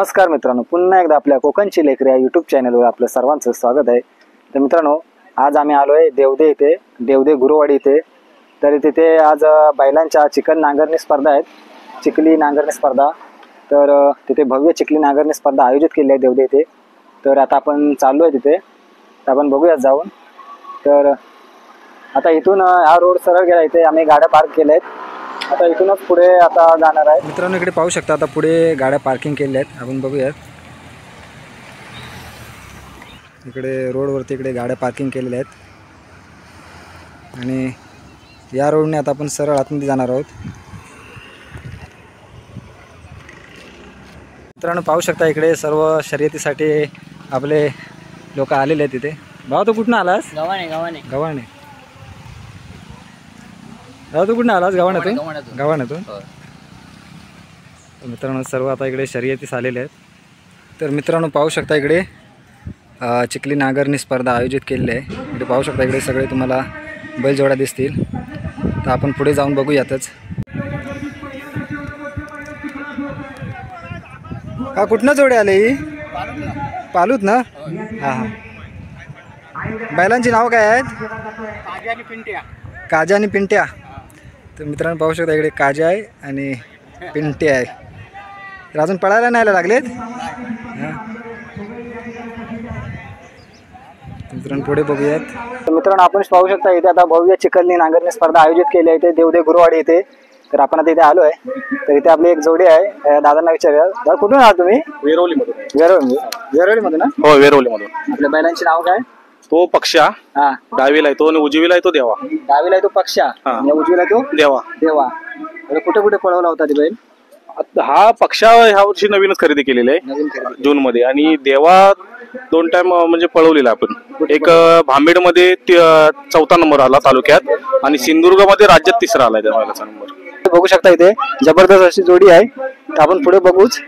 नमस्कार मित्रांनो, पुन्हा एकदा आपल्या कोकणची लेकरी या यूट्यूब चॅनलवर आपलं सर्वांचं स्वागत आहे। तर मित्रांनो, आज आम्ही आलो आहे देवदे येथे, देवदे गुरुवाडी येथे। तर तिथे आज बैलांच्या चिखल नांगरणी स्पर्धा आहेत, चिखली नांगरणी स्पर्धा। तर तिथे भव्य चिखली नांगरणी स्पर्धा आयोजित केली आहे देवदे येथे। तर आता आपण चाललो आहे तिथे, तर आपण बघूया जाऊन। तर आता इथून हा रोड सरळ गेला, इथे आम्ही गाड्या पार्क केल्या आहेत। आता इथूनच पुढे आता जाणार आहे। मित्रांनो, इकडे पाहू शकता, आता पुढे गाड्या पार्किंग केल्या आहेत, आपण बघूयात। इकडे रोडवरती इकडे गाड्या पार्किंग केलेल्या आहेत आणि या रोडने आता आपण सरळ आतमध्ये जाणार आहोत। मित्रांनो, पाहू शकता इकडे सर्व शर्यतीसाठी आपले लोक आलेले आहेत तिथे। भाऊ, तू कुठून आलास? गव्हाणे। तू कुठून आलास? गव्हाण्यातून। मित्रांनो, सर्व आता इकडे शर्यतीस आलेले आहेत। तर मित्रांनो, पाहू शकता इकडे चिखली नांगरणी स्पर्धा आयोजित केलेली आहे। इकडे पाहू शकता, इकडे सगळे तुम्हाला बैलजोड्या दिसतील। तर आपण पुढे जाऊन बघूयातच। हा, कुठनं जोडे आले? ही पालूत ना? हां। बैलांची नाव काय आहेत? काजा आणि पिंट्या। तर मित्रांनो, पाहू शकता इकडे काजा आहे आणि पिंट्या आहे। तर अजून पळायला नाही लागलेत। मित्रांनो, पुढे बघूयात। तर मित्रांनो, आपण पाहू शकता इथे आता भव्य चिखली नांगरणी स्पर्धा आयोजित केली आहे इथे देवदे गुरुवाडी येथे। तर आपण आता इथे आलो आहे। तर इथे आपली एक जोडी आहे, दादांना विचारूया। दादा, कुठून आहात तुम्ही? वेरोळीमधून ना? हो, वेरोळीमधून। आपल्या बैलांची नाव काय? तो पक्षा डावीला आहे तो आणि उजवीला आहे तो देवा। डावीला आहे तो पक्षा आणि उजवीला आहे तो देवा। कुठे कुठे पळवला होता ते बैल? हा पक्षा ह्या वर्षी नवीनच खरेदी केलेली आहे जून मध्ये, आणि देवा 2 टाइम म्हणजे पळवलेला आपण। एक भांबेड मध्ये 4था नंबर आला तालुक्यात, आणि सिंधुदुर्ग मध्ये राज्यात 3रा आलाय त्या बैलाचा नंबर। बघू शकता इथे जबरदस्त अशी जोडी आहे। तर आपण पुढे बघूच।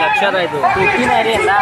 लक्षात आहे तो नाही रे ना।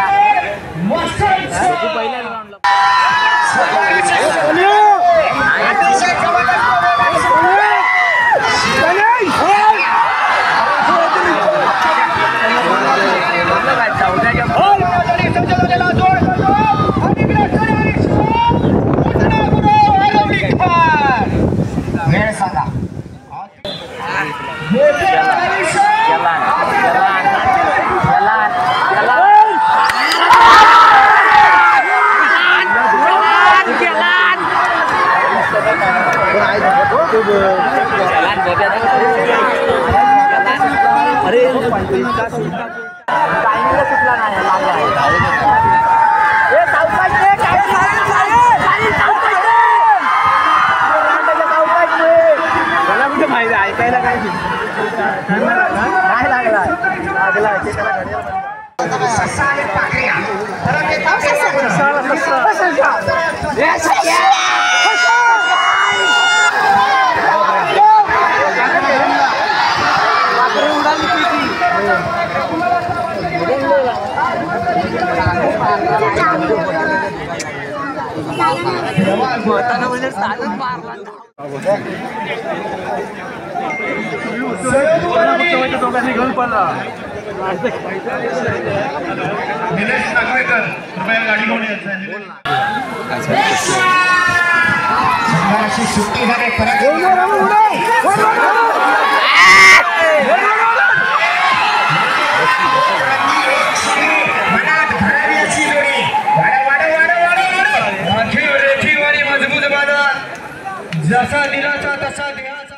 जसा दिलाचा तसा देहाचा।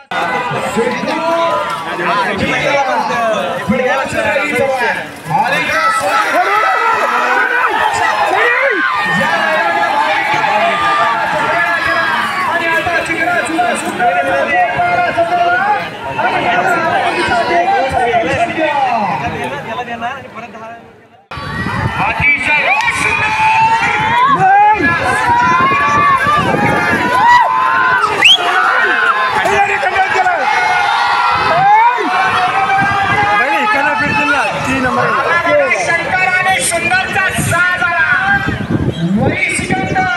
अतिशय शंकराने सुंदरचा साज आला. वही सिकंदर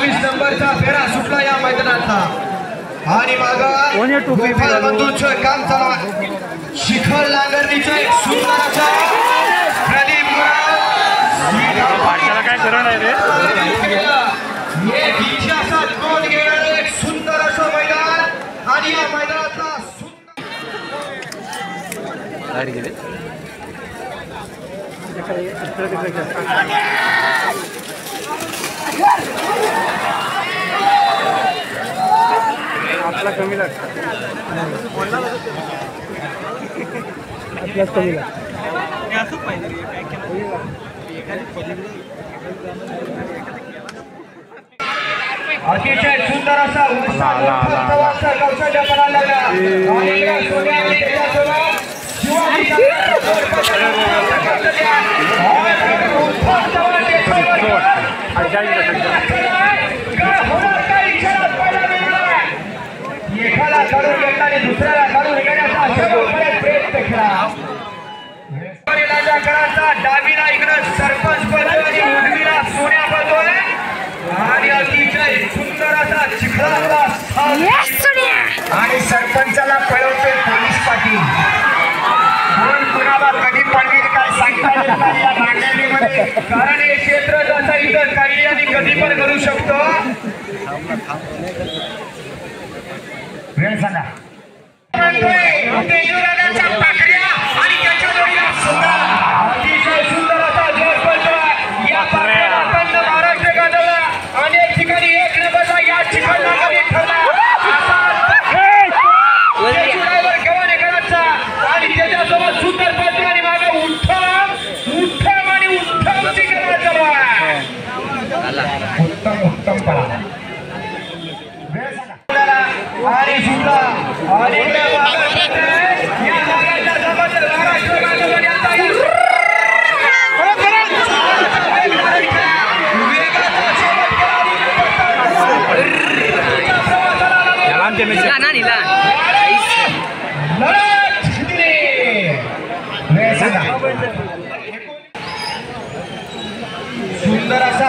20 नंबरचा फेरा सुटला या मैदानातला. आणि माग गोपाल बंधूंचं काम चालू आहे. शिखर नांगरणीचं एक सुंदर असा प्रदीप काय करण आहे रे एक इतिहासात नोंद घेणारं एक सुंदर असं मैदान. आणि या मैदानातला आपला कमी लागतो आपल्याच कमी लागतो. अतिशय सुंदर असा कौशल्य पडायला एकाला काढून घेतला आणि दुसऱ्याला काढून घेण्याचा प्रयत्न केला. डावीला इकडं सरपंच पडतोय आणि उजवीला सोन्या पडतोय. आणि अतिशय सुंदर असा चिखलाचा आणि सरपंचाला पळवतोय पोलीस पाटील. कोण कुणाला कधी पडवेल काय सांगता येत नाही या भांडणीमध्ये. कारण हे क्षेत्र जसं इथं काही आणि कधी पण करू शकतो. वेळ सांगा. आणि त्याच्या जोडीला सुंदर अतिशय सुंदर असा जोर पडतोय. या पाकड्याला महाराष्ट्र गाजवला. अनेक ठिकाणी एक नंबरला या चिखलदऱ्यामध्ये ठरला. गव्हाणे करायचा आणि त्याच्यासोबत सुंदर पडतो आणि मागे उत्तम आणि उत्तमची करायचं. उत्तम उत्तम पडा आणि सुद्धा आणि या भागाच्या जवळ महाराष्ट्र गाजवण्यात सुंदर असा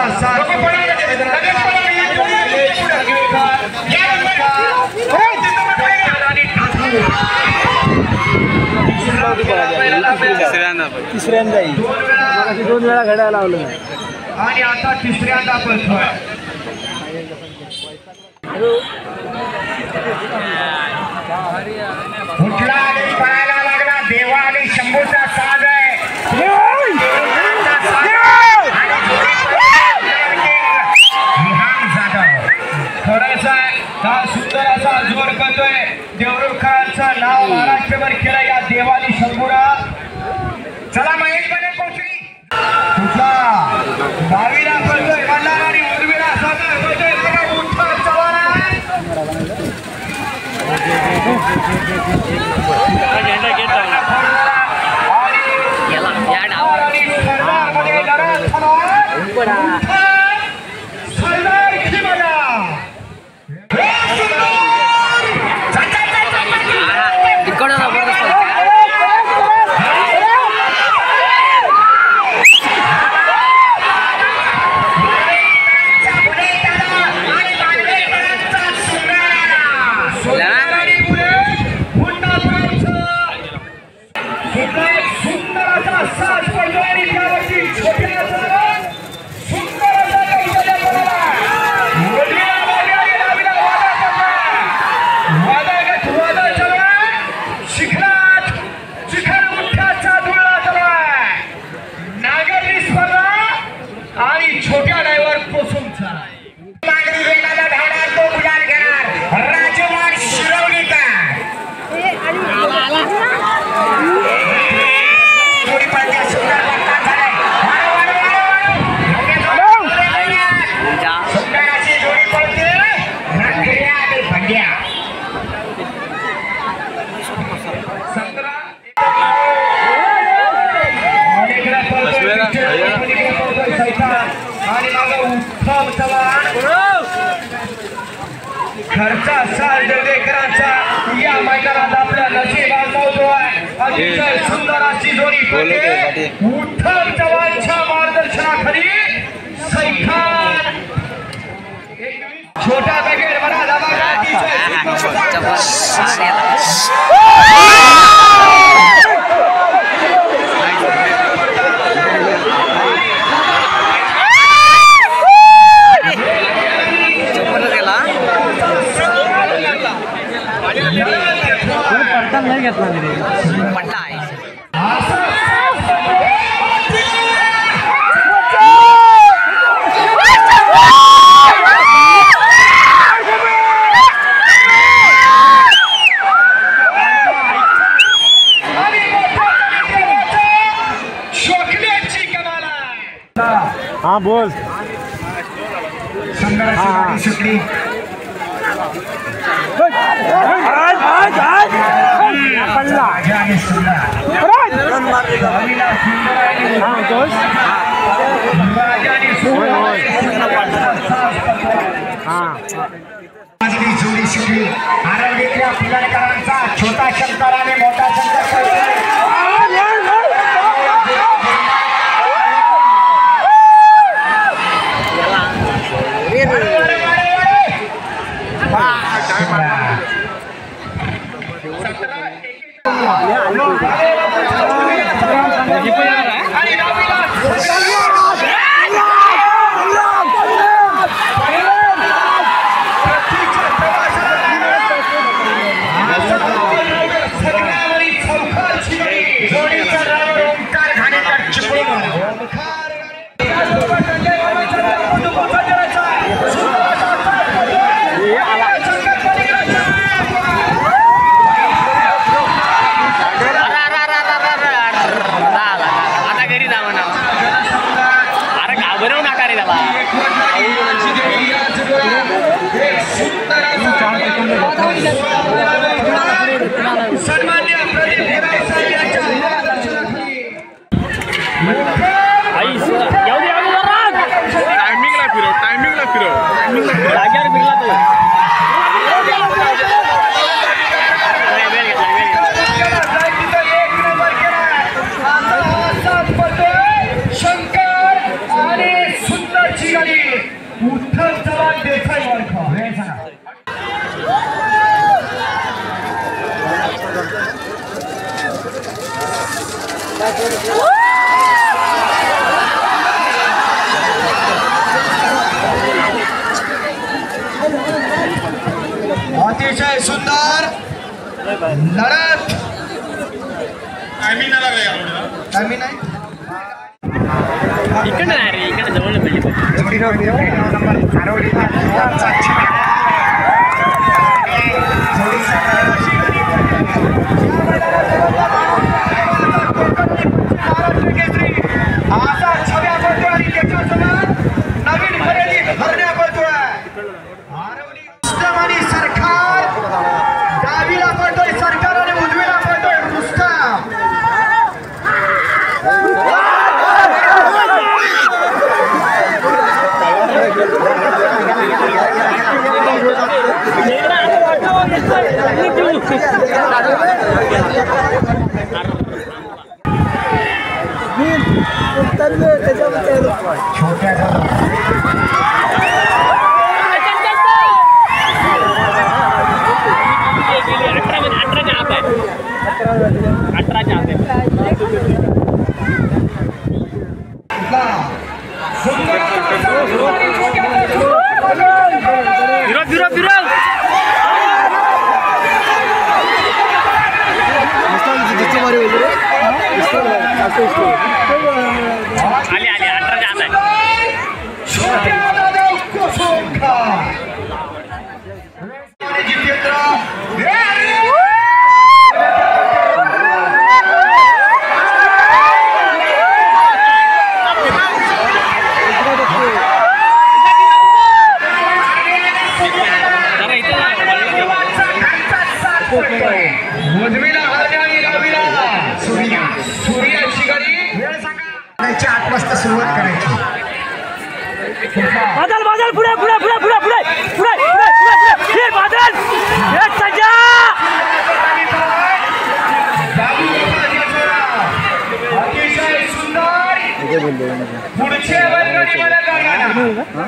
तिसऱ्यांदा 2 वेळा घड्याळ लावलं आणि आता तिसऱ्यांदा पळतोय. कुठला आणि पळायला लागला. देवा आणि शंभूचा साज आहे. थोडासा हा सुंदर असा जोर करतोय. देवरुखचं नाव महाराष्ट्रभर केलं या देवानी शंभूरा. चला महेश मध्ये पोहोचली. कुठला डावीला पळतोय मल्हार आणि उजवीला साधा पळतोय. बघा मोठा चव्हाण आणि घरचा साल देवदेकरांचा या मैदानात आपला नशीब आजमावतोय. अतिशय सुंदर अशी जोडी पडते. उत्तम चव्हाणच्या मार्गदर्शनाखाली सैखान छोटा पॅकेट बडा धमाका. हाँ बोल सुटली जोडी शिकली. आरोग्याच्या फुलरकरांचा छोटा शंकर आणि मोठा शंकर सन्मान्य प्रदीप हिराव साहेब यांच्या टायमिंगला फिरव जाग्यावर फिरला तो. शंकर आणि सुंदरची गाडी उत्तम चव्हाण देसाई वर्ग हे सांगा. अतिशय सुंदर लढत. इकडे नाही रे, इकडे जवळ पाहिजे. नवीन खरेदी भरण्या पडतोय. सरकार डावीला पडतोय सरकार आणि उजवीला पडतोय रुस्तम. सुरुवात करायची. बादल बादल पुढे पुढे पुढे पुढे पुढे पुढे पुढे पुढे पुढे पुढच्या बैलगाडीवाला गाड्यांना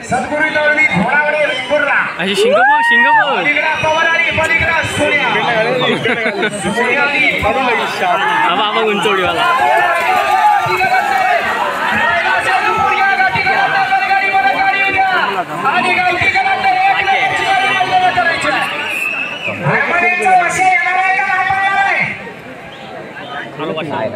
सद्गुरू तरुणी घोडावडे वेंगुर्ला अशी शिंगपूर पलीकडा पवन आणि पलीकडा सोन्या सोन्या आणि पवन बाबा उंचवडीवाला आणि गावठी कलांतर एक नंबरची गाडी मालगाव करायची हरमनेचा वर्ष येणार आहे का नाही? नाही